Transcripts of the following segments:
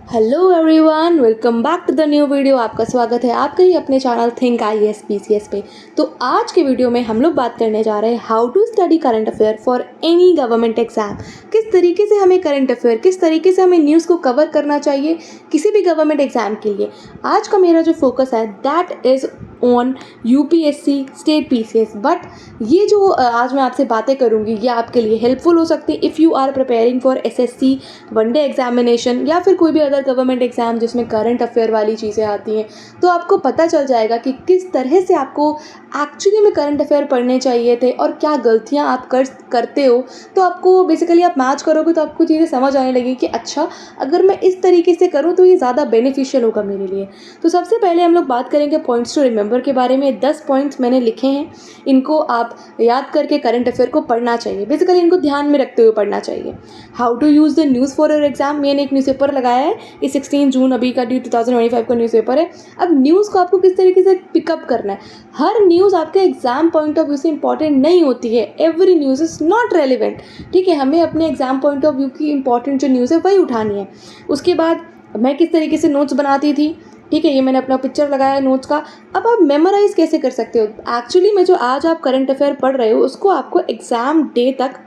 Hello everyone, welcome back to the new video. आपका स्वागत है आपके ही अपने चैनल थिंक IAS PCS पे। तो आज के वीडियो में हम लोग बात करने जा रहे हैं how to study current affair for any government exam. किस तरीके से हमें करंट अफेयर, किस तरीके से हमें न्यूज़ को कवर करना चाहिए किसी भी गवर्नमेंट एग्जाम के लिए। आज का मेरा जो फोकस है that is on UPSC state PCS। But ये जो आज मैं आपसे बातें करूँगी ये आपके लिए हेल्पफुल हो सकती है if you are preparing for SSC one day examination या फिर कोई भी अदर गवर्नमेंट एग्जाम जिसमें करंट अफेयर वाली चीज़ें आती हैं। तो आपको पता चल जाएगा कि किस तरह से आपको एक्चुअली में करंट अफेयर पढ़ने चाहिए थे और क्या गलतियाँ आप करते हो। तो आपको बेसिकली आप मैच करोगे तो आपको चीज़ें समझ आने लगी कि अच्छा, अगर मैं इस तरीके से करूँ तो ये ज़्यादा बेनिफिशियल होगा मेरे लिए। तो सबसे पहले हम लोग बात करेंगे पॉइंट्स टू रिमेंबर के बारे में। 10 पॉइंट्स मैंने लिखे हैं, इनको आप याद करके करंट अफेयर को पढ़ना चाहिए। बेसिकली इनको ध्यान में रखते हुए पढ़ना चाहिए। How to use the news for your exam, मैंने एक न्यूज़पेपर लगाया है, ये 16 जून अभी का 2025 का न्यूज़पेपर है। अब न्यूज़ को आपको किस तरीके से पिकअप करना है। हर न्यूज़ आपके एग्जाम पॉइंट ऑफ व्यू से इंपॉर्टेंट नहीं होती है। Every news is not relevant. ठीक है, हमें अपने एग्जाम पॉइंट ऑफ व्यू की इंपॉर्टेंट जो न्यूज़ है वही उठानी है। उसके बाद मैं किस तरीके से नोट्स बनाती थी, ठीक है, ये मैंने अपना पिक्चर लगाया नोट्स का। अब आप मेमोराइज़ कैसे कर सकते हो। एक्चुअली में जो आज आप करंट अफेयर पढ़ रहे हो उसको आपको एग्ज़ाम डे तक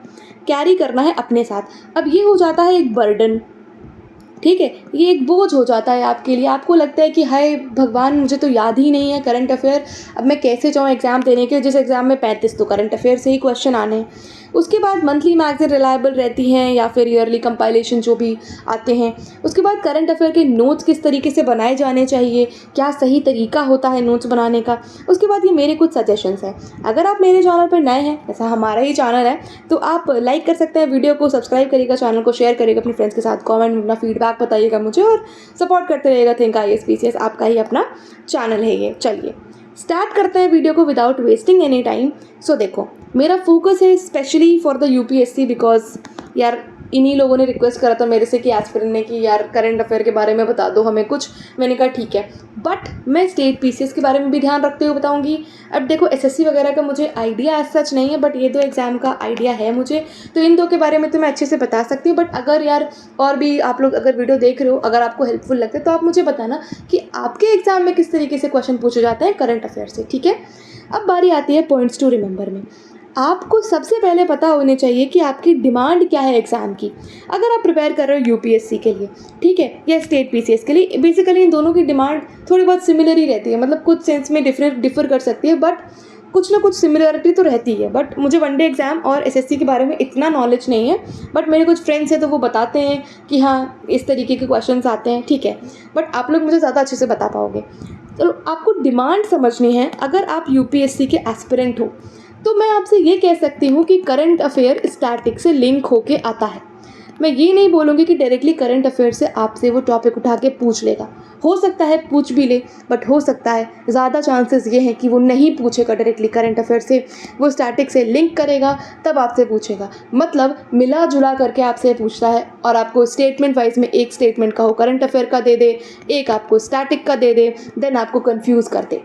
कैरी करना है अपने साथ। अब ये हो जाता है एक बर्डन, ठीक है, ये एक बोझ हो जाता है आपके लिए। आपको लगता है कि हाय भगवान, मुझे तो याद ही नहीं है करंट अफेयर, अब मैं कैसे जाऊँ एग्ज़ाम देने के, जिस एग्ज़ाम में 35 तो करंट अफेयर से ही क्वेश्चन आने हैं। उसके बाद मंथली मैगज़ीन रिलायबल रहती हैं या फिर ईयरली कंपाइलेशन जो भी आते हैं। उसके बाद करंट अफेयर के नोट्स किस तरीके से बनाए जाने चाहिए, क्या सही तरीका होता है नोट्स बनाने का। उसके बाद ये मेरे कुछ सजेशंस हैं। अगर आप मेरे चैनल पर नए हैं, ऐसा हमारा ही चैनल है, तो आप लाइक कर सकते हैं वीडियो को, सब्सक्राइब करिएगा, चैनल को शेयर करिएगा अपने फ्रेंड्स के साथ, कॉमेंट में अपना फीडबैक बताइएगा मुझे और सपोर्ट करते रहिएगा। थिंक IAS PCS आपका ही अपना चैनल है ये। चलिए स्टार्ट करते हैं वीडियो को विदाउट वेस्टिंग एनी टाइम। सो देखो, मेरा फोकस है specially for the UPSC because यार इन्हीं लोगों ने रिक्वेस्ट करा था मेरे से कि एस्पिरेंट ने कि यार करंट अफेयर के बारे में बता दो हमें कुछ। मैंने कहा ठीक है, बट मैं स्टेट PCS के बारे में भी ध्यान रखते हुए बताऊंगी। अब देखो SSC वगैरह का मुझे आइडिया एज सच नहीं है, बट ये दो एग्जाम का आइडिया है मुझे, तो इन दो के बारे में तो मैं अच्छे से बता सकती हूँ। बट अगर यार और भी आप लोग अगर वीडियो देख रहे हो, अगर आपको हेल्पफुल लगता है तो आप मुझे बताना कि आपके एग्जाम में किस तरीके से क्वेश्चन पूछे जाते हैं करंट अफेयर से। ठीक है, अब बारी आती है पॉइंट्स टू रिमेंबर में। आपको सबसे पहले पता होने चाहिए कि आपकी डिमांड क्या है एग्ज़ाम की। अगर आप प्रिपेयर कर रहे हो UPSC के लिए, ठीक है, या स्टेट PCS के लिए, बेसिकली इन दोनों की डिमांड थोड़ी बहुत सिमिलर ही रहती है। मतलब कुछ सेंस में डिफर कर सकती है, बट कुछ ना कुछ सिमिलरिटी तो रहती है। बट मुझे वनडे एग्ज़ाम और SSC के बारे में इतना नॉलेज नहीं है, बट मेरे कुछ फ्रेंड्स हैं तो वो बताते हैं कि हाँ इस तरीके के क्वेश्चंस आते हैं, ठीक है, बट आप लोग मुझे ज़्यादा अच्छे से बता पाओगे। तो आपको डिमांड समझनी है। अगर आप UPSC के एस्पिरेंट हो तो मैं आपसे ये कह सकती हूँ कि करंट अफेयर स्टैटिक से लिंक होके आता है। मैं ये नहीं बोलूँगी कि डायरेक्टली करंट अफेयर से आपसे वो टॉपिक उठा के पूछ लेगा। हो सकता है पूछ भी ले, बट हो सकता है ज़्यादा चांसेस ये हैं कि वो नहीं पूछेगा डायरेक्टली करंट अफेयर से, वो स्टैटिक से लिंक करेगा तब आपसे पूछेगा। मतलब मिला जुला करके आपसे पूछता है और आपको स्टेटमेंट वाइज में एक स्टेटमेंट का हो करंट अफेयर का दे दे, एक आपको स्टैटिक का दे दे, देन आपको कन्फ्यूज़ कर दे।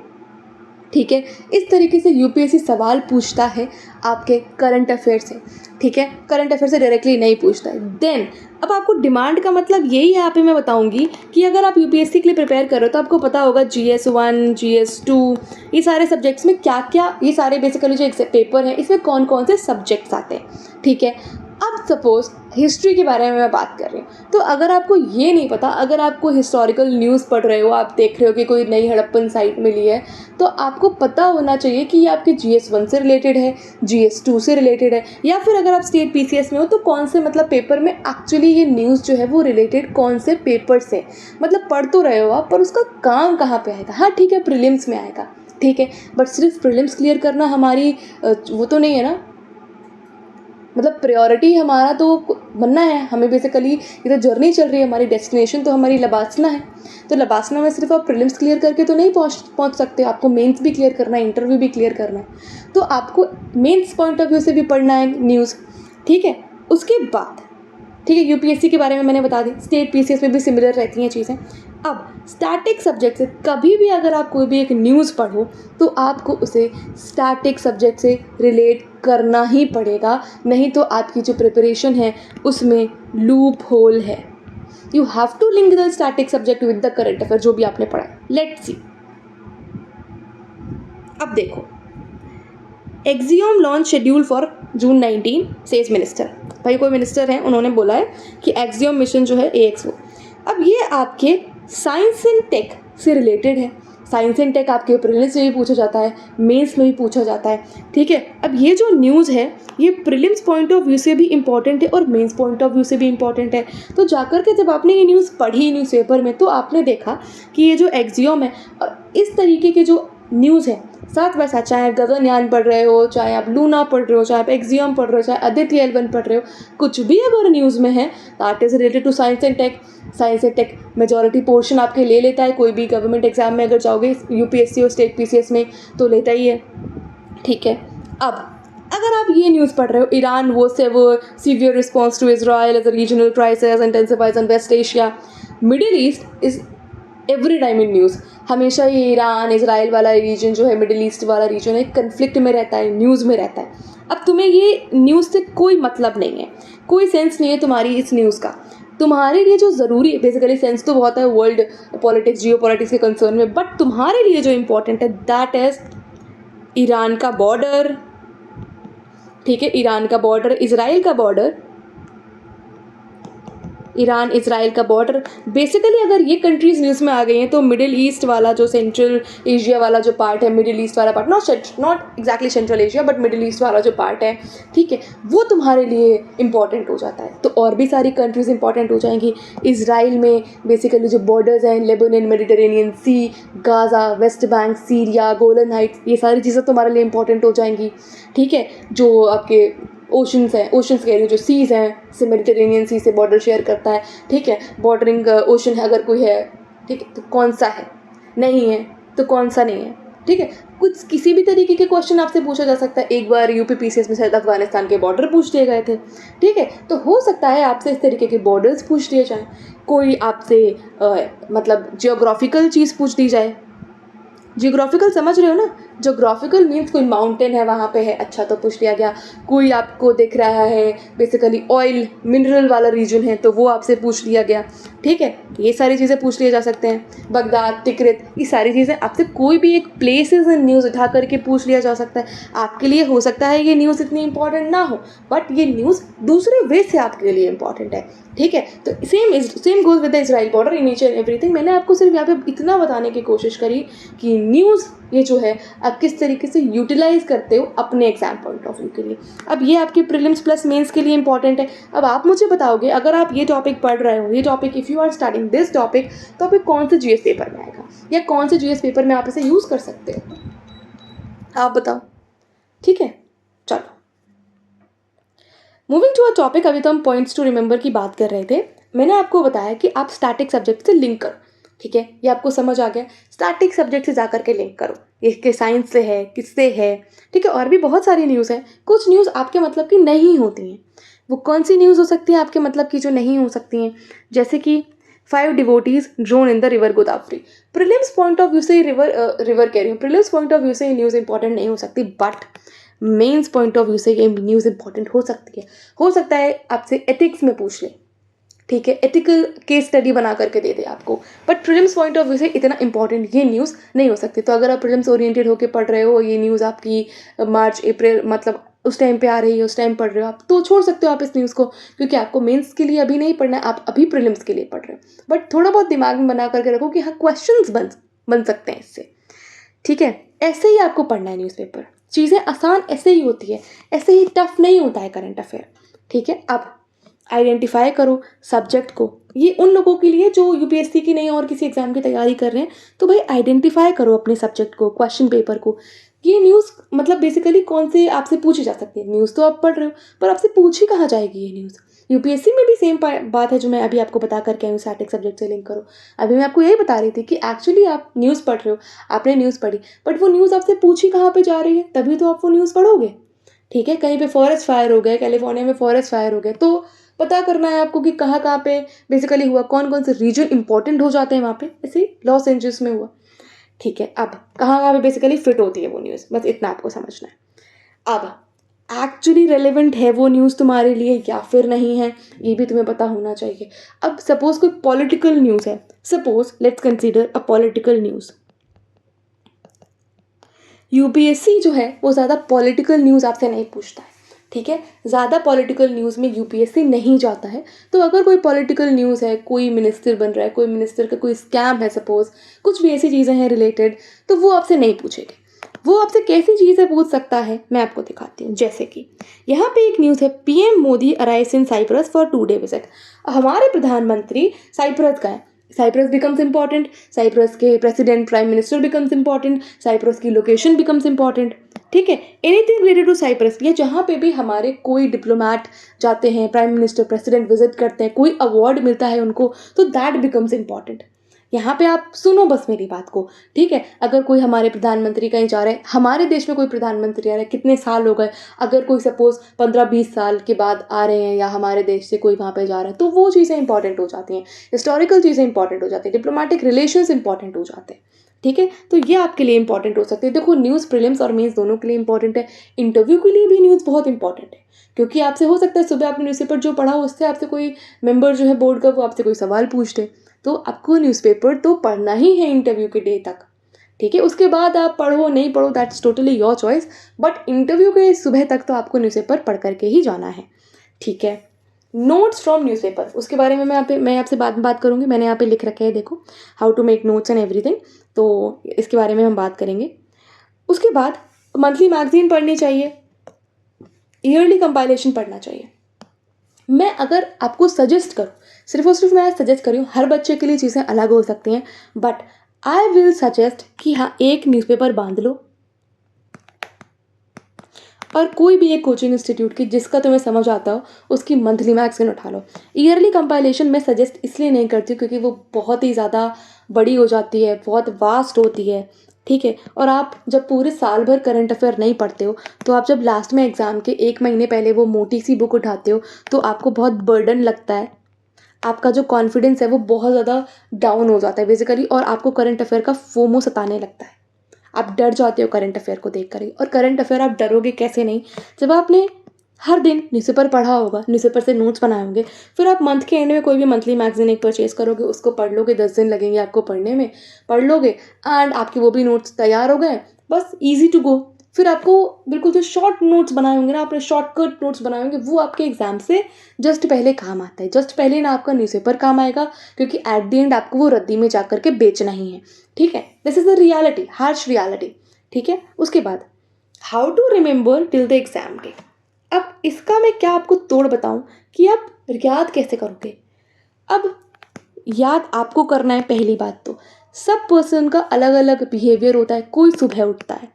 ठीक है, इस तरीके से UPSC सवाल पूछता है आपके करंट अफेयर से। ठीक है, करंट अफेयर से डायरेक्टली नहीं पूछता है। देन अब आपको डिमांड का मतलब यही है, यहाँ पे मैं बताऊंगी कि अगर आप UPSC के लिए प्रिपेयर करो तो आपको पता होगा GS1 GS2 ये सारे सब्जेक्ट्स में क्या क्या, ये सारे बेसिकली जो पेपर हैं इसमें कौन कौन से सब्जेक्ट्स आते हैं। ठीक है, अब सपोज हिस्ट्री के बारे में मैं बात कर रही हूँ, तो अगर आपको ये नहीं पता, अगर आपको हिस्टोरिकल न्यूज़ पढ़ रहे हो, आप देख रहे हो कि कोई नई हड़प्पन साइट मिली है, तो आपको पता होना चाहिए कि ये आपके GS1 से रिलेटेड है, GS2 से रिलेटेड है, या फिर अगर आप स्टेट PCS में हो तो कौन से मतलब पेपर में एक्चुअली ये न्यूज़ जो है वो रिलेटेड कौन से पेपर से, मतलब पढ़ तो रहे हो आप पर उसका काम कहाँ पे आएगा। हाँ ठीक है, प्रीलिम्स में आएगा, ठीक है, बट सिर्फ प्रीलिम्स क्लियर करना हमारी वो तो नहीं है ना। मतलब प्रायोरिटी हमारा तो बनना है, हमें बेसिकली ये तो जर्नी चल रही है, हमारी डेस्टिनेशन तो हमारी लबासना है। तो लबासना में सिर्फ आप प्रीलिम्स क्लियर करके तो नहीं पहुंच सकते, आपको मेंस भी क्लियर करना है, इंटरव्यू भी क्लियर करना है। तो आपको मेंस पॉइंट ऑफ व्यू से भी पढ़ना है न्यूज़। ठीक है, उसके बाद ठीक है UPSC के बारे में मैंने बता दी, स्टेट PCS में भी सिमिलर रहती हैं चीज़ें। अब स्टैटिक सब्जेक्ट से कभी भी अगर आप कोई भी एक न्यूज़ पढ़ो तो आपको उसे स्टैटिक सब्जेक्ट से रिलेट करना ही पड़ेगा, नहीं तो आपकी जो प्रिपरेशन है उसमें लूप होल है। You have to link the static subject with the current affair जो भी आपने पढ़ा है. Let's see. अब देखो, Axiom launch schedule for June 19 says minister. भाई कोई मिनिस्टर है, उन्होंने बोला है कि एक्सियोम मिशन जो है AXO. अब ये आपके साइंस एंड टेक से रिलेटेड है. साइंस एंड टेक आपके प्रीलिम्स में भी पूछा जाता है, मेंस में भी पूछा जाता है. ठीक है, अब ये जो न्यूज़ है ये प्रीलिम्स पॉइंट ऑफ व्यू से भी इम्पॉर्टेंट है और मेंस पॉइंट ऑफ व्यू से भी इम्पॉर्टेंट है. तो जाकर के जब आपने ये न्यूज़ पढ़ी न्यूज़पेपर में तो आपने देखा कि ये जो एक्सियोम है और इस तरीके के जो न्यूज़ है साथ बाय साथ, चाहे आप गगनयान पढ़ रहे हो, चाहे आप लूना पढ़ रहे हो, चाहे आप एक्सियोम पढ़ रहे हो, चाहे आदित्य L1 पढ़ रहे हो, कुछ भी अगर न्यूज़ में है that is related to science and tech. Science and tech majority portion आपके ले लेता है. कोई भी गवर्नमेंट एग्जाम में अगर जाओगे UPSC और स्टेट PCS में तो लेता ही है. ठीक है, अब अगर आप ये न्यूज़ पढ़ रहे हो, ईरान वो severe response to Israel as a regional crisis intensifies in West Asia. Middle East is every time in news. हमेशा ये ईरान इजराइल वाला रीजन जो है, मिडिल ईस्ट वाला रीजन है, कन्फ्लिक्ट में रहता है, न्यूज़ में रहता है. अब तुम्हें ये न्यूज़ से कोई मतलब नहीं है, कोई सेंस नहीं है तुम्हारी इस न्यूज़ का. तुम्हारे लिए जो ज़रूरी है, बेसिकली सेंस तो बहुत है वर्ल्ड पॉलिटिक्स जियो पॉलिटिक्स के कंसर्न में, बट तुम्हारे लिए जो इम्पोर्टेंट है दैट इज़ ईरान का बॉर्डर. ठीक है, ईरान का बॉर्डर, इजराइल का बॉर्डर, ईरान इजराइल का बॉर्डर. बेसिकली अगर ये कंट्रीज़ न्यूज़ में आ गई हैं तो मिडिल ईस्ट वाला जो सेंट्रल एशिया वाला जो पार्ट है, मिडिल ईस्ट वाला part, not exactly central Asia but middle East वाला जो पार्ट है, ठीक है, वो तुम्हारे लिए इंपॉर्टेंट हो जाता है. तो और भी सारी कंट्रीज़ इंपॉर्टेंट हो जाएंगी. इजराइल में बेसिकली जो बॉर्डर्स हैं, Lebanon, Mediterranean sea, Gaza, West Bank, Syria, Golan Heights, ये सारी चीज़ें तुम्हारे लिए इंपॉर्टेंट हो जाएंगी. ठीक है, जो आपके ओशंस हैं, ओशंस कह रही हूँ, जो सीज़ हैं, से मेडिटेरेनियन सी से बॉर्डर शेयर करता है. ठीक है, बॉर्डरिंग ओशन है अगर कोई है, ठीक है, तो कौन सा है, नहीं है तो कौन सा नहीं है. ठीक है, कुछ किसी भी तरीके के क्वेश्चन आपसे पूछा जा सकता है. एक बार UPPCS में शायद अफगानिस्तान के बॉर्डर पूछ दिए गए थे. ठीक है, तो हो सकता है आपसे इस तरीके के बॉर्डर्स पूछ दिए जाएँ. कोई आपसे मतलब जियोग्राफिकल चीज़ पूछ दी जाए. जियोग्राफिकल समझ रहे हो ना, जियोग्राफिकल मीन्स कोई माउंटेन है वहाँ पे है, अच्छा तो पूछ लिया गया. कोई आपको दिख रहा है बेसिकली ऑयल मिनरल वाला रीजन है तो वो आपसे पूछ लिया गया. ठीक है, ये सारी चीज़ें पूछ लिए जा सकते हैं. बगदाद, तिकरित, ये सारी चीज़ें आपसे कोई भी एक प्लेसेस इन न्यूज़ उठा करके पूछ लिया जा सकता है. आपके लिए हो सकता है ये न्यूज़ इतनी इंपॉर्टेंट ना हो, बट ये न्यूज़ दूसरे वे से आपके लिए इंपॉर्टेंट है. ठीक है, तो same goes with the Israel border in each and everything. मैंने आपको सिर्फ यहाँ पे इतना बताने की कोशिश करी कि न्यूज़ ये जो है आप किस तरीके से यूटिलाइज करते हो अपने एग्जाम पॉइंट ऑफ व्यू के लिए. अब ये आपके प्रीलिम्स प्लस मेंस के लिए इंपॉर्टेंट है. अब आप मुझे बताओगे, अगर आप ये टॉपिक पढ़ रहे हो, ये topic if you are studying this topic, तो आप कौन से GS पेपर में आएगा या कौन से GS पेपर में आप इसे यूज़ कर सकते हो, आप बताओ. ठीक है, चलो मूविंग टू अ टॉपिक. अभी तो हम पॉइंट्स टू रिमेंबर की बात कर रहे थे. मैंने आपको बताया कि आप स्टैटिक सब्जेक्ट से लिंक करो. ठीक है, ये आपको समझ आ गया. स्टैटिक सब्जेक्ट से जा करके लिंक करो. ये साइंस से है, किससे है. ठीक है, और भी बहुत सारी न्यूज़ है. कुछ न्यूज़ आपके मतलब की नहीं होती हैं. वो कौन सी न्यूज़ हो सकती है आपके मतलब की जो नहीं हो सकती हैं, जैसे कि 5 devotees drone in the river Godavari. Prelims point of view से रिवर कह रही हूँ, प्रीलिम्स पॉइंट ऑफ व्यू से ये न्यूज़ इंपॉर्टेंट नहीं हो सकती, but mains point of view से ये न्यूज़ इंपॉर्टेंट हो सकती है. हो सकता है आपसे एथिक्स में पूछ ले. ठीक है, एथिकल केस स्टडी बना करके दे दे आपको, but prelims point of view से इतना इंपॉर्टेंट ये न्यूज़ नहीं हो सकती. तो अगर आप प्रीलिम्स ओरिएंटेड होकर पढ़ रहे हो, ये न्यूज़ आपकी मार्च अप्रैल मतलब उस टाइम पे आ रही है, उस टाइम पढ़ रहे हो आप, तो छोड़ सकते हो आप इस न्यूज़ को, क्योंकि आपको मेंस के लिए अभी नहीं पढ़ना है, आप अभी प्रीलिम्स के लिए पढ़ रहे हो. बट थोड़ा बहुत दिमाग में बना करके रखो कि हाँ क्वेश्चंस बन सकते हैं इससे. ठीक है, ऐसे ही आपको पढ़ना है न्यूज़पेपर. चीज़ें आसान ऐसे ही होती है, ऐसे ही टफ नहीं होता है करंट अफेयर. ठीक है, अब आइडेंटिफाई करो सब्जेक्ट को. ये उन लोगों के लिए जो UPSC की नहीं और किसी एग्जाम की तैयारी कर रहे हैं, तो भाई आइडेंटिफाई करो अपने सब्जेक्ट को, क्वेश्चन पेपर को. ये न्यूज़ मतलब बेसिकली कौन से आपसे पूछी जा सकती है. न्यूज़ तो आप पढ़ रहे हो, पर आपसे पूछी कहाँ जाएगी ये न्यूज़. UPSC में भी सेम बात है जो मैं अभी आपको बता करके आई हूँ, स्टैटिक सब्जेक्ट से लिंक करो. अभी मैं आपको यही बता रही थी कि एक्चुअली आप न्यूज़ पढ़ रहे हो, आपने न्यूज़ पढ़ी, बट वो न्यूज़ आपसे पूछी कहाँ पे जा रही है, तभी तो आप वो न्यूज़ पढ़ोगे. ठीक है, कहीं पे फॉरेस्ट फायर हो गए, कैलिफोर्निया में फॉरेस्ट फायर हो गए, तो पता करना है आपको कि कहाँ कहाँ पे बेसिकली हुआ, कौन कौन से रीजन इंपॉर्टेंट हो जाते हैं वहाँ पे. ऐसे ही लॉस एंजल्स में हुआ. ठीक है, अब कहाँ कहाँ पे बेसिकली फिट होती है वो न्यूज़, बस इतना आपको समझना है. अब एक्चुअली रेलेवेंट है वो न्यूज़ तुम्हारे लिए या फिर नहीं है, ये भी तुम्हें पता होना चाहिए। अब सपोज कोई पॉलिटिकल न्यूज़ है, suppose let's consider a political news. UPSC जो है वो ज़्यादा पॉलिटिकल न्यूज़ आपसे नहीं पूछता है, ठीक है, ज़्यादा पॉलिटिकल न्यूज़ में यूपीएससी नहीं जाता है। तो अगर कोई पॉलिटिकल न्यूज़ है, कोई मिनिस्टर बन रहा है, कोई मिनिस्टर का कोई स्कैम है, सपोज कुछ भी ऐसी चीज़ें हैं रिलेटेड, तो वो आपसे नहीं पूछेंगे। वो आपसे कैसी चीज़ें पूछ सकता है, मैं आपको दिखाती हूँ। जैसे कि यहाँ पे एक न्यूज़ है, PM Modi arrives in Cyprus for 2 day visit. हमारे प्रधानमंत्री साइप्रस का है, साइप्रस बिकम्स इंपॉर्टेंट, साइप्रस के president prime minister becomes important, Cyprus की लोकेशन बिकम्स इंपॉर्टेंट, ठीक है। एनीथिंग रिलेटेड टू साइप्रस, या जहाँ पे भी हमारे कोई डिप्लोमैट जाते हैं, प्राइम मिनिस्टर प्रेसिडेंट विजिट करते हैं, कोई अवार्ड मिलता है उनको, तो दैट बिकम्स इंपॉर्टेंट। यहाँ पे आप सुनो बस मेरी बात को, ठीक है। अगर कोई हमारे प्रधानमंत्री कहीं जा रहे हैं, हमारे देश में कोई प्रधानमंत्री आ रहे हैं, कितने साल हो गए, अगर कोई सपोज 15-20 साल के बाद आ रहे हैं या हमारे देश से कोई वहाँ पे जा रहा है, तो वो चीज़ें इंपॉर्टेंट हो जाती हैं, हिस्टोरिकल चीज़ें इंपॉर्टेंट हो जाती हैं, डिप्लोमेटिक रिलेशंस इंपॉर्टेंट हो जाते हैं, ठीक है। तो ये आपके लिए इंपॉर्टेंट हो सकते हैं। देखो, न्यूज़ प्रीलिम्स और मेंस दोनों के लिए इंपॉर्टेंट है, इंटरव्यू के लिए भी न्यूज़ बहुत इंपॉर्टेंट है, क्योंकि आपसे हो सकता है सुबह आपने न्यूज़पेपर जो पढ़ा उससे आपसे कोई मेंबर जो है बोर्ड का, वो आपसे कोई सवाल पूछ दे, तो आपको न्यूज़पेपर तो पढ़ना ही है इंटरव्यू के डे तक, ठीक है। उसके बाद आप पढ़ो नहीं पढ़ो, that's totally your choice, but interview के सुबह तक तो आपको न्यूज़पेपर पढ़ करके ही जाना है, ठीक है। नोट्स फ्रॉम न्यूज़पेपर, उसके बारे में मैं आपसे बाद में बात करूँगी। मैंने यहाँ पे लिख रखा है, देखो, how to make notes and everything, तो इसके बारे में हम बात करेंगे। उसके बाद मंथली मैगजीन पढ़नी चाहिए, ईयरली कंपाइलेशन पढ़ना चाहिए। मैं अगर आपको सजेस्ट करूँ, सिर्फ और सिर्फ मैं सजेस्ट करूँ, हर बच्चे के लिए चीज़ें अलग हो सकती हैं, बट आई विल सजेस्ट कि हाँ, एक न्यूज़पेपर बांध लो और कोई भी एक कोचिंग इंस्टीट्यूट की जिसका तुम्हें समझ आता हो उसकी मंथली मैगजीन उठा लो। ईयरली कंपाइलेशन मैं सजेस्ट इसलिए नहीं करती क्योंकि वो बहुत ही ज़्यादा बड़ी हो जाती है, बहुत वास्ट होती है, ठीक है। और आप जब पूरे साल भर करंट अफेयर नहीं पढ़ते हो, तो आप जब लास्ट में एग्ज़ाम के 1 महीने पहले वो मोटी सी बुक उठाते हो, तो आपको बहुत बर्डन लगता है, आपका जो कॉन्फिडेंस है वो बहुत ज़्यादा डाउन हो जाता है बेसिकली, और आपको करंट अफेयर का फोमो सताने लगता है। आप डर जाते हो करंट अफेयर को देख कर ही, और करंट अफेयर आप डरोगे कैसे नहीं, जब आपने हर दिन न्यूज़पेपर पढ़ा होगा, न्यूज़पेपर से नोट्स बनाए होंगे, फिर आप मंथ के एंड में कोई भी मंथली मैगजीन एक परचेज करोगे, उसको पढ़ लोगे, 10 दिन लगेंगे आपको पढ़ने में, पढ़ लोगे एंड आपके वो भी नोट्स तैयार हो गए, बस ईजी टू गो। फिर आपको बिल्कुल जो शॉर्ट नोट्स बनाए होंगे ना, आपने शॉर्टकट नोट्स बनाए होंगे, वो आपके एग्जाम से जस्ट पहले काम आता है, जस्ट पहले ना आपका न्यूज़पेपर काम आएगा, क्योंकि एट द एंड आपको वो रद्दी में जा करके बेचना ही है, ठीक है। This is the reality, harsh reality, ठीक है। उसके बाद how to remember till the exam day. अब इसका मैं क्या आपको तोड़ बताऊं कि आप याद कैसे करोगे। अब याद आपको करना है, पहली बात तो सब पर्सन का अलग अलग बिहेवियर होता है। कोई सुबह उठता है,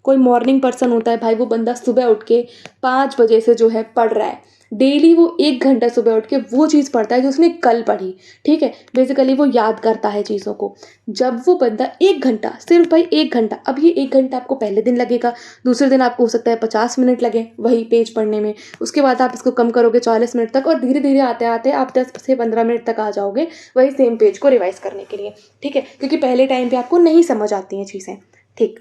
कोई मॉर्निंग पर्सन होता है, भाई वो बंदा सुबह उठ के 5 बजे से जो है पढ़ रहा है, डेली वो 1 घंटा सुबह उठ के वो चीज़ पढ़ता है जो उसने कल पढ़ी, ठीक है। बेसिकली वो याद करता है चीज़ों को। जब वो बंदा 1 घंटा, सिर्फ भाई 1 घंटा, अब ये 1 घंटा आपको पहले दिन लगेगा, दूसरे दिन आपको हो सकता है 50 मिनट लगे वही पेज पढ़ने में, उसके बाद आप इसको कम करोगे 40 मिनट तक, और धीरे धीरे आते आते आप 10 से 15 मिनट तक आ जाओगे वही सेम पेज को रिवाइज करने के लिए, ठीक है, क्योंकि पहले टाइम पे आपको नहीं समझ आती हैं चीज़ें, ठीक।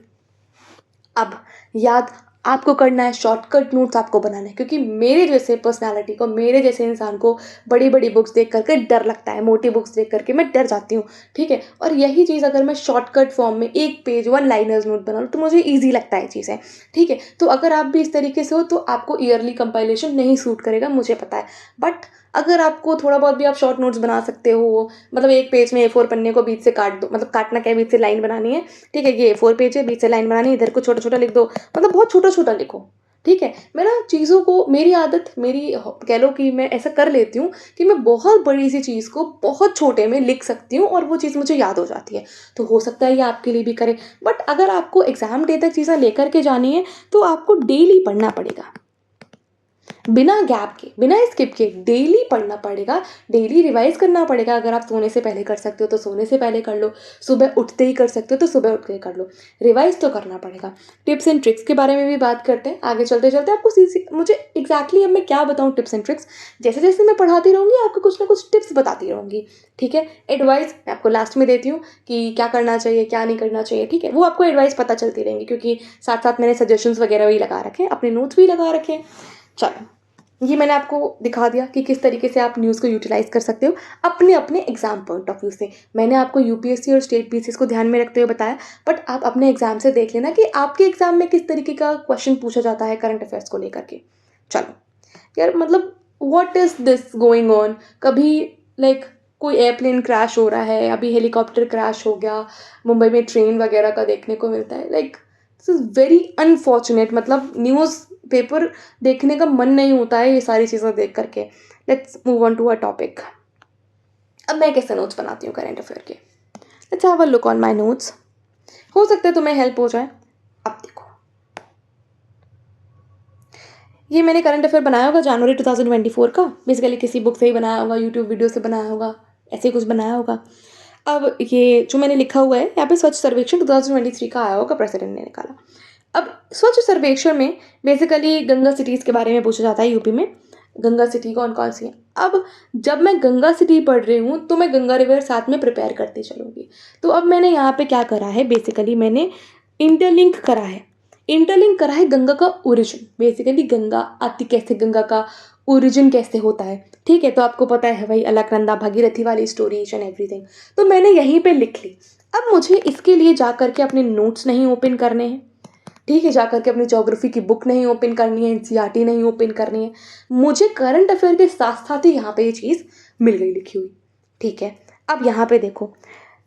अब याद आपको करना है, शॉर्टकट नोट्स आपको बनाना है, क्योंकि मेरे जैसे पर्सनालिटी को, मेरे जैसे इंसान को बड़ी बड़ी बुक्स देख करके डर लगता है, मोटी बुक्स देख करके मैं डर जाती हूँ, ठीक है। और यही चीज़ अगर मैं शॉर्टकट फॉर्म में एक पेज 1 लाइनर्स नोट बना लूँ तो मुझे ईजी लगता है चीज़ें, ठीक है। तो अगर आप भी इस तरीके से हो तो आपको ईयरली कंपाइलेशन नहीं सूट करेगा, मुझे पता है, बट अगर आपको थोड़ा बहुत भी आप शॉर्ट नोट्स बना सकते हो, मतलब एक पेज में A4 पन्ने को बीच से काट दो, मतलब काटना क्या है, बीच से लाइन बनानी है, ठीक है, ये A4 पेज है, बीच से लाइन बनानी है, इधर को छोटा छोटा लिख दो, मतलब बहुत छोटा छोटा लिखो, ठीक है। मैं ना चीज़ों को, मेरी आदत, मेरी कह लो कि मैं ऐसा कर लेती हूँ कि मैं बहुत बड़ी सी चीज़ को बहुत छोटे में लिख सकती हूँ और वो चीज़ मुझे याद हो जाती है। तो हो सकता है ये आपके लिए भी करें, बट अगर आपको एग्ज़ाम डे तक चीज़ें लेकर के जानी है तो आपको डेली पढ़ना पड़ेगा। बिना गैप के, बिना स्किप के डेली पढ़ना पड़ेगा, डेली रिवाइज करना पड़ेगा। अगर आप सोने से पहले कर सकते हो तो सोने से पहले कर लो, सुबह उठते ही कर सकते हो तो सुबह उठ के कर लो, रिवाइज तो करना पड़ेगा। टिप्स एंड ट्रिक्स के बारे में भी बात करते हैं आगे चलते चलते। आपको मुझे एग्जैक्टली अब मैं क्या बताऊँ टिप्स एंड ट्रिक्स, जैसे जैसे मैं पढ़ाती रहूँगी आपको कुछ ना कुछ टिप्स बताती रहूँगी, ठीक है। एडवाइस मैं आपको लास्ट में देती हूँ कि क्या करना चाहिए क्या नहीं करना चाहिए, ठीक है, वो आपको एडवाइस पता चलती रहेंगी, क्योंकि साथ साथ मैंने सजेशंस वगैरह भी लगा रखे हैं, अपने नोट्स भी लगा रखे हैं। चलो, ये मैंने आपको दिखा दिया कि किस तरीके से आप न्यूज़ को यूटिलाइज कर सकते हो अपने अपने एग्जाम पॉइंट ऑफ व्यू से। मैंने आपको यूपीएससी और स्टेट पीसीएस को ध्यान में रखते हुए बताया, बट आप अपने एग्जाम से देख लेना कि आपके एग्जाम में किस तरीके का क्वेश्चन पूछा जाता है करंट अफेयर्स को लेकर के। चलो यार, मतलब what is this going on, कभी लाइक कोई एयरप्लेन क्रैश हो रहा है, अभी हेलीकॉप्टर क्रैश हो गया, मुंबई में ट्रेन वगैरह का देखने को मिलता है, like this is very unfortunate. मतलब न्यूज़ पेपर देखने का मन नहीं होता है ये सारी चीज़ें देख करके। Let's move on to a topic. अब मैं कैसे नोट्स बनाती हूँ करेंट अफेयर के, let's have a look on my notes. हो सकता है तुम्हें हेल्प हो जाए। अब देखो, ये मैंने करंट अफेयर बनाया होगा जनवरी 2024 का, बेसिकली किसी बुक से ही बनाया होगा, यूट्यूब वीडियो से बनाया होगा, ऐसे कुछ बनाया होगा। अब ये जो मैंने लिखा हुआ है यहाँ पे स्वच्छ सर्वेक्षण 2023 का आया होगा, प्रेसिडेंट ने निकाला। अब स्वच्छ सर्वेक्षण में बेसिकली गंगा सिटीज़ के बारे में पूछा जाता है, यूपी में गंगा सिटी कौन कौन सी है। अब जब मैं गंगा सिटी पढ़ रही हूँ तो मैं गंगा रिवर साथ में प्रिपेयर करती चलूँगी। तो अब मैंने यहाँ पे क्या करा है, बेसिकली मैंने इंटरलिंक करा है। इंटरलिंक करा है गंगा का ओरिजिन, बेसिकली गंगा आती कैसे, गंगा का ओरिजिन कैसे होता है, ठीक है। तो आपको पता है भाई अलकनंदा भागीरथी वाली स्टोरी, ईच एंड एवरीथिंग, तो मैंने यहीं पे लिख ली। अब मुझे इसके लिए जा करके अपने नोट्स नहीं ओपन करने हैं, ठीक है, जा करके अपनी ज्योग्राफी की बुक नहीं ओपन करनी है, एनसीईआरटी नहीं ओपन करनी है, मुझे करंट अफेयर के साथ साथ ही यहाँ पे ये चीज़ मिल गई लिखी हुई, ठीक है। अब यहाँ पे देखो,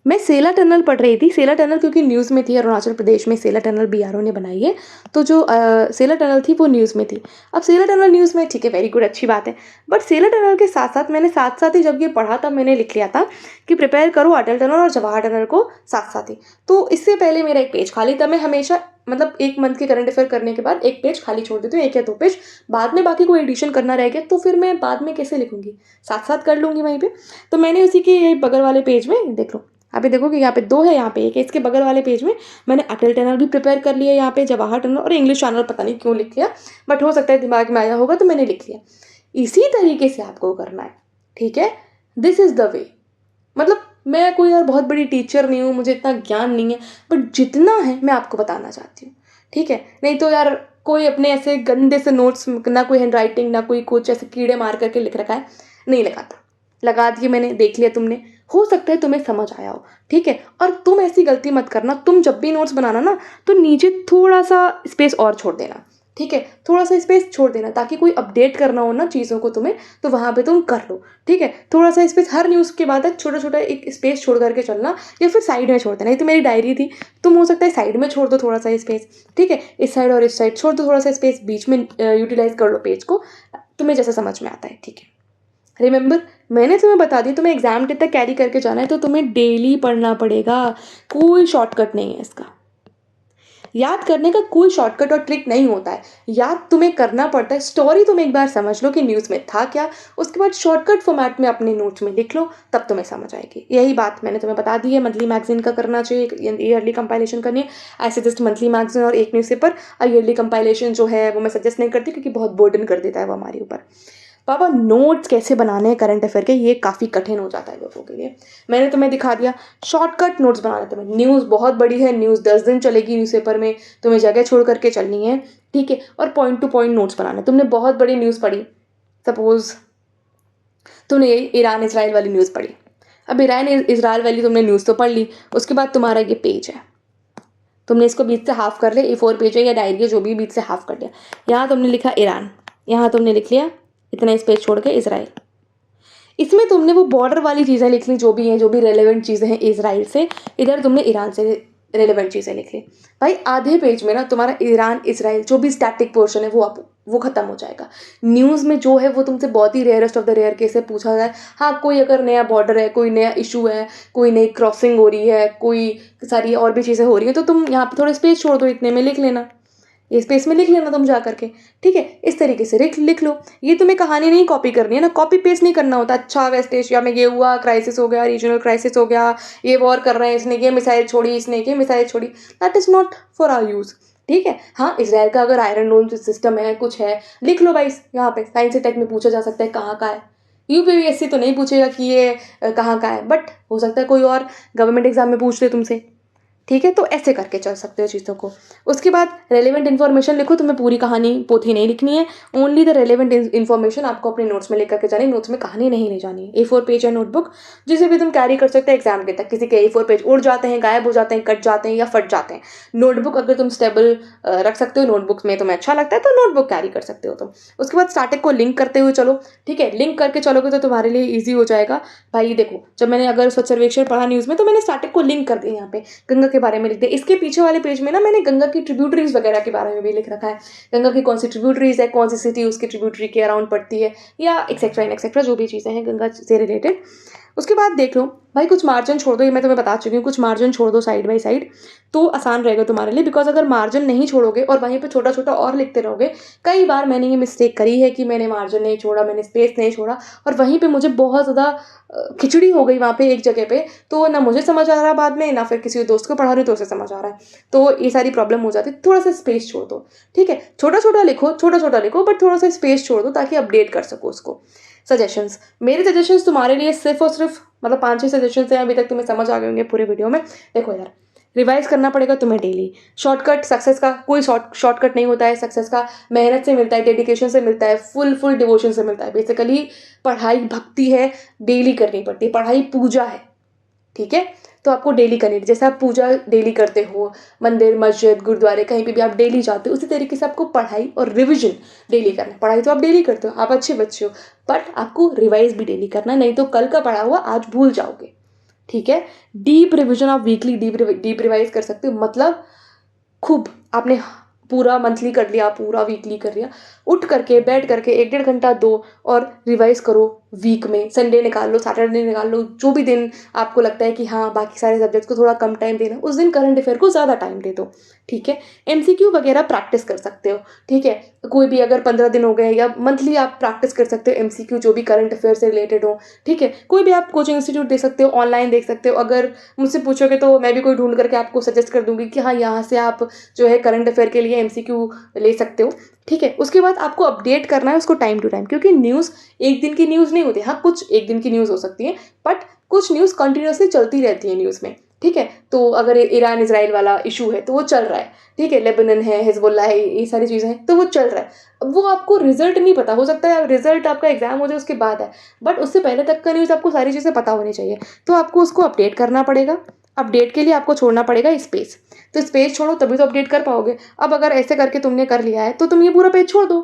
मैं सेला टनल पढ़ रही थी। सेला टनल क्योंकि न्यूज़ में थी, अरुणाचल प्रदेश में सेला टनल बीआरओ ने बनाई है, तो जो सेला टनल थी वो न्यूज़ में थी। अब सेला टनल न्यूज़ में, ठीक है, वेरी गुड, अच्छी बात है। बट सेला टनल के साथ साथ मैंने साथ साथ ही जब ये पढ़ा तब मैंने लिख लिया था कि प्रिपेयर करो अटल टनल और जवाहर टनल को साथ साथ ही। तो इससे पहले मेरा एक पेज खाली था। मैं हमेशा मतलब एक मंथ के करंट अफेयर करने के बाद एक पेज खाली छोड़ देती हूँ, एक या दो पेज, बाद में बाकी कोई एडिशन करना रह गया तो फिर मैं बाद में कैसे लिखूंगी, साथ साथ कर लूँगी वहीं पे। तो मैंने उसी के बगल वाले पेज में देख लो, यहाँ पे देखो कि यहाँ पे दो है, यहाँ पे एक है, इसके बगल वाले पेज में मैंने अटल टनल भी प्रिपेयर कर लिया, यहाँ पे जवाहर टनल और इंग्लिश चैनल पता नहीं क्यों लिख लिया, बट हो सकता है दिमाग में आया होगा तो मैंने लिख लिया। इसी तरीके से आपको करना है, ठीक है, दिस इज़ द वे। मतलब मैं कोई यार बहुत बड़ी टीचर नहीं हूँ, मुझे इतना ज्ञान नहीं है, बट जितना है मैं आपको बताना चाहती हूँ, ठीक है। नहीं तो यार कोई अपने ऐसे गंदे से नोट्स, ना कोई हैंड राइटिंग ना कोई कुछ, ऐसे कीड़े मार करके लिख रखा है, नहीं लगाता, लगा दिए मैंने, देख लिया तुमने, हो सकता है तुम्हें समझ आया हो, ठीक है। और तुम ऐसी गलती मत करना, तुम जब भी नोट्स बनाना ना तो नीचे थोड़ा सा स्पेस और छोड़ देना, ठीक है, थोड़ा सा स्पेस छोड़ देना, ताकि कोई अपडेट करना हो ना चीज़ों को तुम्हें तो वहाँ पे तुम कर लो, ठीक है। थोड़ा सा स्पेस हर न्यूज़ के बाद छोटा छोटा एक स्पेस छोड़ करके चलना, या फिर साइड में छोड़ देना। ये तो मेरी डायरी थी, तुम हो सकता है साइड में छोड़ दो थोड़ा सा स्पेस, ठीक है, इस साइड और इस साइड छोड़ दो थोड़ा सा स्पेस, बीच में यूटिलाइज कर लो पेज को, तुम्हें जैसा समझ में आता है, ठीक है। रिमेंबर, मैंने तुम्हें बता दी, तुम्हें एग्जाम डे तक कैरी करके जाना है तो तुम्हें डेली पढ़ना पड़ेगा, कोई शॉर्टकट नहीं है इसका। याद करने का कोई शॉर्टकट और ट्रिक नहीं होता है, याद तुम्हें करना पड़ता है। स्टोरी तुम एक बार समझ लो कि न्यूज़ में था क्या, उसके बाद शॉर्टकट फॉर्मेट में अपने नोट्स में लिख लो, तब तुम्हें समझ आएगी। यही बात मैंने तुम्हें बता दी है। मंथली मैगजीन का करना चाहिए, ईयरली कंपाइलेशन करनी है। आई सजेस्ट मंथली मैगजीन और एक न्यूज़पेपर। और ईयरली कंपाइलेशन जो है वो मैं सजेस्ट नहीं करती, क्योंकि बहुत बर्डन कर देता है वो हमारे ऊपर। पापा नोट्स कैसे बनाने हैं करंट अफेयर के, ये काफ़ी कठिन हो जाता है लोगों के लिए। मैंने तुम्हें दिखा दिया शॉर्टकट नोट्स बनाने। तुम्हें न्यूज़ बहुत बड़ी है, न्यूज़ 10 दिन चलेगी न्यूज़पेपर में, तुम्हें जगह छोड़ करके चलनी है, ठीक है। और पॉइंट टू पॉइंट नोट्स बनाने। तुमने बहुत बड़ी न्यूज़ पढ़ी, सपोज तुमने ये ईरान इसराइल वाली न्यूज़ पढ़ी। अब ईरान इसराइल वाली तुमने न्यूज़ तो पढ़ ली, उसके बाद तुम्हारा ये पेज है, तुमने इसको बीच से हाफ कर लिया, A4 पेज है या डायरी है जो भी, बीच से हाफ कर लिया। यहाँ तुमने लिखा ईरान, यहाँ तुमने लिख लिया इतना स्पेस छोड़ के इसराइल। इसमें तुमने वो बॉर्डर वाली चीज़ें लिख ली, जो भी हैं, जो भी रेलेवेंट चीज़ें हैं इसराइल से, इधर तुमने ईरान से रेलेवेंट चीज़ें लिख ली। भाई आधे पेज में ना तुम्हारा ईरान इसराइल जो भी स्टैटिक पोर्शन है वो खत्म हो जाएगा। न्यूज़ में जो है वो तुमसे बहुत ही rarest of the rare case से पूछा जाए, हाँ कोई अगर नया बॉर्डर है, कोई नया इशू है, कोई नई क्रॉसिंग हो रही है, कोई सारी और भी चीज़ें हो रही हैं, तो तुम यहाँ पे थोड़े स्पेस छोड़ दो, इतने में लिख लेना, ये स्पेस में लिख लेना तुम जा करके, ठीक है। इस तरीके से लिख लो। ये तुम्हें कहानी नहीं कॉपी करनी है ना, कॉपी पेस्ट नहीं करना होता। अच्छा वेस्ट एशिया में ये हुआ, क्राइसिस हो गया, रीजनल क्राइसिस हो गया, ये वॉर कर रहे हैं, इसने ये मिसाइल छोड़ी, इसने ये मिसाइल छोड़ी, that is not for our use, ठीक है। हाँ, इसराइल का अगर आयरन डोम सिस्टम है, कुछ है, लिख लो भाई। यहाँ पे साइंस टेक में पूछा जा सकता है कहाँ का है। यूपीएससी तो नहीं पूछेगा कि ये कहाँ का है, बट हो सकता है कोई और गवर्नमेंट एग्जाम में पूछ ले तुमसे, ठीक है। तो ऐसे करके चल सकते हो चीज़ों को। उसके बाद रेलेवेंट इन्फॉर्मेशन लिखो। तुम्हें पूरी कहानी पोथी नहीं लिखनी है, ओनली द रेलेवेंट इन्फॉर्मेशन आपको अपने नोट्स में लिख करके जानी। नोट्स में कहानी नहीं ले जानी है। A4 पेज है नोटबुक, जिसे भी तुम कैरी कर सकते हो एग्जाम के तक। किसी के A4 पेज उड़ जाते हैं, गायब हो जाते हैं, कट जाते हैं या फट जाते हैं। नोटबुक अगर तुम स्टेबल रख सकते हो, नोटबुक में तुम्हें अच्छा लगता है तो नोटबुक कैरी कर सकते हो तुम। उसके बाद स्टार्टिंग को लिंक करते हुए चलो, ठीक है। लिंक करके चलोगे तो तुम्हारे लिए ईजी हो जाएगा। भाई देखो, जब मैंने अगर स्वच्छ सर्वेक्षण पढ़ा न्यूज़ में, तो मैंने स्टार्टिंग को लिंक कर दिया, यहाँ पे गंगा के बारे में लिख दिया। इसके पीछे वाले पेज में ना मैंने गंगा की ट्रिब्यूटरीज वगैरह के बारे में भी लिख रखा है। गंगा की कौन सी ट्रिब्यूटरीज है, कौन सी सिटी उसकी ट्रिब्यूटरी के अराउंड पड़ती है, या एक्सेट्रा जो भी चीज़ें हैं गंगा से रिलेटेड। उसके बाद देख लो भाई, कुछ मार्जिन छोड़ दो। ये मैं तुम्हें बता चुकी हूँ, कुछ मार्जिन छोड़ दो साइड बाय साइड, तो आसान रहेगा तुम्हारे लिए। बिकॉज अगर मार्जिन नहीं छोड़ोगे और वहीं पे छोटा छोटा और लिखते रहोगे, कई बार मैंने ये मिस्टेक करी है कि मैंने मार्जिन नहीं छोड़ा, मैंने स्पेस नहीं छोड़ा, और वहीं पे मुझे बहुत ज़्यादा खिचड़ी हो गई वहाँ पे एक जगह पे। तो ना मुझे समझ आ रहा बाद में, ना फिर किसी दोस्त को पढ़ा रही तो उसे समझ आ रहा है, तो ये सारी प्रॉब्लम हो जाती है। थोड़ा सा स्पेस छोड़ दो, ठीक है। छोटा छोटा लिखो, बट थोड़ा सा स्पेस छोड़ दो ताकि अपडेट कर सको उसको। सजेशंस, मेरे सजेशंस तुम्हारे लिए सिर्फ और सिर्फ मतलब 5-6 सजेशंस हैं। अभी तक तुम्हें समझ आ गए होंगे पूरे वीडियो में। देखो यार, रिवाइज करना पड़ेगा तुम्हें डेली। शॉर्टकट सक्सेस का कोई शॉर्टकट नहीं होता है। सक्सेस का मेहनत से मिलता है, डेडिकेशन से मिलता है, फुल डिवोशन से मिलता है। बेसिकली पढ़ाई भक्ति है, डेली करनी पड़ती है। पढ़ाई पूजा है, ठीक है। तो आपको डेली करनी है। जैसे आप पूजा डेली करते हो, मंदिर मस्जिद गुरुद्वारे कहीं पे भी आप डेली जाते हो, उसी तरीके से आपको पढ़ाई और रिविजन डेली करना है। पढ़ाई तो आप डेली करते हो, आप अच्छे बच्चे हो, बट आपको रिवाइज भी डेली करना है, नहीं तो कल का पढ़ा हुआ आज भूल जाओगे, ठीक है। डीप रिविजन आप वीकली डीप रिवाइज कर सकते हो। मतलब खूब आपने पूरा मंथली कर लिया, पूरा वीकली कर लिया, उठ करके बैठ करके 1-1.5 घंटा दो और रिवाइज करो। वीक में संडे निकाल लो, सैटरडे निकाल लो, जो भी दिन आपको लगता है कि हाँ बाकी सारे सब्जेक्ट्स को थोड़ा कम टाइम देना, उस दिन करंट अफेयर को ज़्यादा टाइम दे दो, ठीक है। MCQ वगैरह प्रैक्टिस कर सकते हो, ठीक है। कोई भी अगर 15 दिन हो गए या मंथली आप प्रैक्टिस कर सकते हो MCQ, जो भी करंट अफेयर से रिलेटेड हो, ठीक है। कोई भी आप कोचिंग इंस्टीट्यूट देख सकते हो, ऑनलाइन देख सकते हो। अगर मुझसे पूछोगे तो मैं भी कोई ढूंढ करके आपको सजेस्ट कर दूंगी कि हाँ यहाँ से आप जो है करंट अफेयर के लिए MCQ ले सकते हो, ठीक है। उसके बाद आपको अपडेट करना है उसको टाइम टू टाइम, क्योंकि न्यूज़ एक दिन की न्यूज़ नहीं होती। हाँ, कुछ एक दिन की न्यूज़ हो सकती है, बट कुछ न्यूज़ कंटिन्यूसली चलती रहती है न्यूज़ में, ठीक है। तो अगर ईरान इजराइल वाला इशू है तो वो चल रहा है, ठीक है। लेबनान है, हिजबुल्लाह है, ये सारी चीज़ें हैं तो वो चल रहा है। अब वो आपको रिजल्ट नहीं पता, हो सकता है रिजल्ट आपका एग्जाम हो जाए उसके बाद है, बट उससे पहले तक का न्यूज़ आपको सारी चीज़ें पता होनी चाहिए। तो आपको उसको अपडेट करना पड़ेगा। अपडेट के लिए आपको छोड़ना पड़ेगा स्पेस। तो स्पेस छोड़ो तभी तो अपडेट कर पाओगे। अब अगर ऐसे करके तुमने कर लिया है तो तुम ये पूरा पेज छोड़ दो।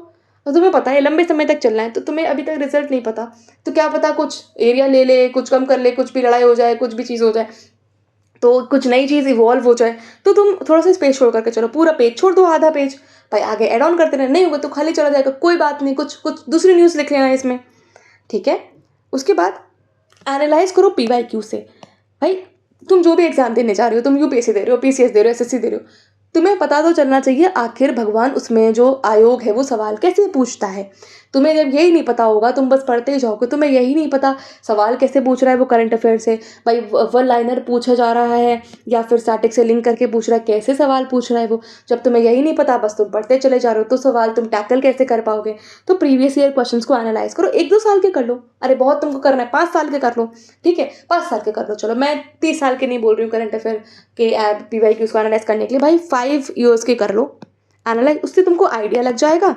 तो तुम्हें पता है लंबे समय तक चलना है, तो तुम्हें अभी तक रिजल्ट नहीं पता, तो क्या पता कुछ एरिया ले ले, कुछ कम कर ले, कुछ भी लड़ाई हो जाए, कुछ भी चीज़ हो जाए, तो कुछ नई चीज़ इवॉल्व हो जाए, तो तुम थोड़ा सा स्पेस छोड़ करके चलो। पूरा पेज छोड़ दो, आधा पेज भाई आगे ऐड ऑन करते रहना। नहीं होगा तो खाली चला जाएगा, कोई बात नहीं, कुछ कुछ दूसरी न्यूज़ लिख लेना इसमें, ठीक है। उसके बाद एनालाइज करो PYQ से। भाई तुम जो भी एग्जाम देने जा रहे हो, तुम UPSC दे रहे हो, PCS दे रहे हो, SSC दे रहे हो, तुम्हें पता तो चलना चाहिए आखिर भगवान उसमें जो आयोग है वो सवाल कैसे पूछता है। तुम्हें जब यही नहीं पता होगा, तुम बस पढ़ते ही जाओगे, तुम्हें यही नहीं पता सवाल कैसे पूछ रहा है वो करंट अफेयर से। भाई वन लाइनर पूछा जा रहा है या फिर स्टैटिक से लिंक करके पूछ रहा है, कैसे सवाल पूछ रहा है वो। जब तुम्हें यही नहीं पता, बस तुम पढ़ते चले जा रहे हो, तो सवाल तुम टैकल कैसे कर पाओगे। तो प्रीवियस ईयर क्वेश्चंस को एनालाइज करो। 1-2 साल के कर लो, अरे बहुत तुमको करना है 5 साल के कर लो, ठीक है। 5 साल के कर लो, चलो मैं 30 साल के नहीं बोल रही हूँ करंट अफेयर के PYQs को एनालाइज करने के लिए। भाई 5 ईयर्स के कर लो एनालाइज, उससे तुमको आइडिया लग जाएगा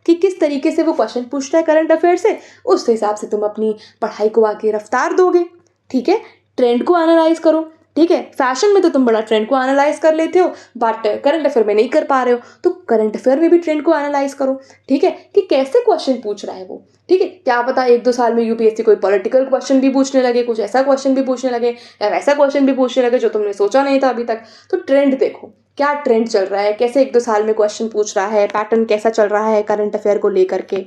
कि किस तरीके से वो क्वेश्चन पूछता है करंट अफेयर से। उस हिसाब से तुम अपनी पढ़ाई को आगे रफ्तार दोगे, ठीक है। ट्रेंड को एनालाइज करो, ठीक है। फैशन में तो तुम बड़ा ट्रेंड को एनालाइज कर लेते हो, बट करंट अफेयर में नहीं कर पा रहे हो, तो करंट अफेयर में भी ट्रेंड को एनालाइज करो, ठीक है, कि कैसे क्वेश्चन पूछ रहा है वो, ठीक है। क्या पता 1-2 साल में UPSC कोई पॉलिटिकल क्वेश्चन भी पूछने लगे, कुछ ऐसा क्वेश्चन भी पूछने लगे, या वैसा क्वेश्चन भी पूछने लगे जो तुमने सोचा नहीं था अभी तक। तो ट्रेंड देखो, क्या ट्रेंड चल रहा है, कैसे 1-2 साल में क्वेश्चन पूछ रहा है, पैटर्न कैसा चल रहा है करंट अफेयर को लेकर के,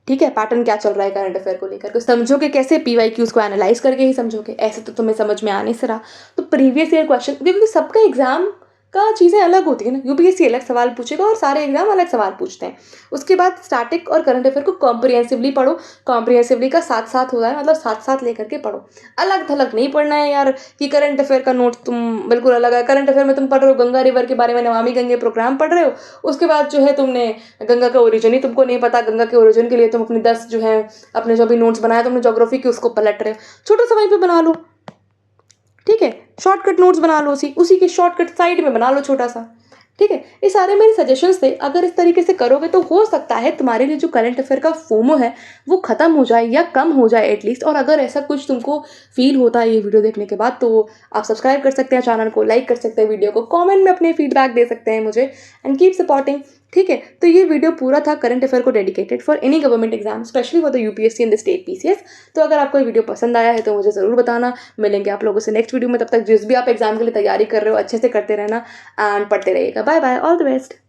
ठीक है। पैटर्न क्या चल रहा है करंट अफेयर को लेकर के समझोगे कैसे, PYQs को एनालाइज करके ही समझोगे, ऐसे तो तुम्हें समझ में आने से रहा। तो प्रीवियस ईयर क्वेश्चन, क्योंकि सबका एग्जाम का चीज़ें अलग होती है ना, यूपीएससी अलग सवाल पूछेगा और सारे एग्जाम अलग सवाल पूछते हैं। उसके बाद स्टैटिक और करंट अफेयर को कॉम्प्रिहेंसिवली पढ़ो, कॉम्प्रिहेंसिवली का साथ साथ होता है, मतलब साथ साथ लेकर के पढ़ो, अलग थलग नहीं पढ़ना है यार कि करंट अफेयर का नोट तुम बिल्कुल अलग है। करंट अफेयर में तुम पढ़ रहे हो गंगा रिवर के बारे में, नमामि गंगे प्रोग्राम पढ़ रहे हो, उसके बाद जो है तुमने गंगा का ओरिजिन ही तुमको नहीं पता, गंगा के ओरिजिन के लिए तुम अपनी 10 जो है अपने जो भी नोट्स बनाया तुमने ज्योग्राफी के उसको पलट रहे हो। छोटा सा वहीं पे बना लो, ठीक है, शॉर्टकट नोट्स बना लो, उसी के शॉर्टकट साइड में बना लो छोटा सा, ठीक है। ये सारे मेरे सजेशंस थे, अगर इस तरीके से करोगे तो हो सकता है तुम्हारे लिए जो करंट अफेयर का फोमो है वो खत्म हो जाए या कम हो जाए एटलीस्ट। और अगर ऐसा कुछ तुमको फील होता है ये वीडियो देखने के बाद तो आप सब्सक्राइब कर सकते हैं चैनल को, लाइक कर सकते हैं वीडियो को, कमेंट में अपने फीडबैक दे सकते हैं मुझे, एंड कीप सपोर्टिंग, ठीक है। तो ये वीडियो पूरा था करंट अफेयर को dedicated for any government exam, specially for the UPSC and the state PCS. तो अगर आपको ये वीडियो पसंद आया है तो मुझे ज़रूर बताना, मिलेंगे आप लोगों से नेक्स्ट वीडियो में। तब तक जिस भी आप एग्जाम के लिए तैयारी कर रहे हो अच्छे से करते रहना एंड पढ़ते रहिएगा। Bye bye, all the best.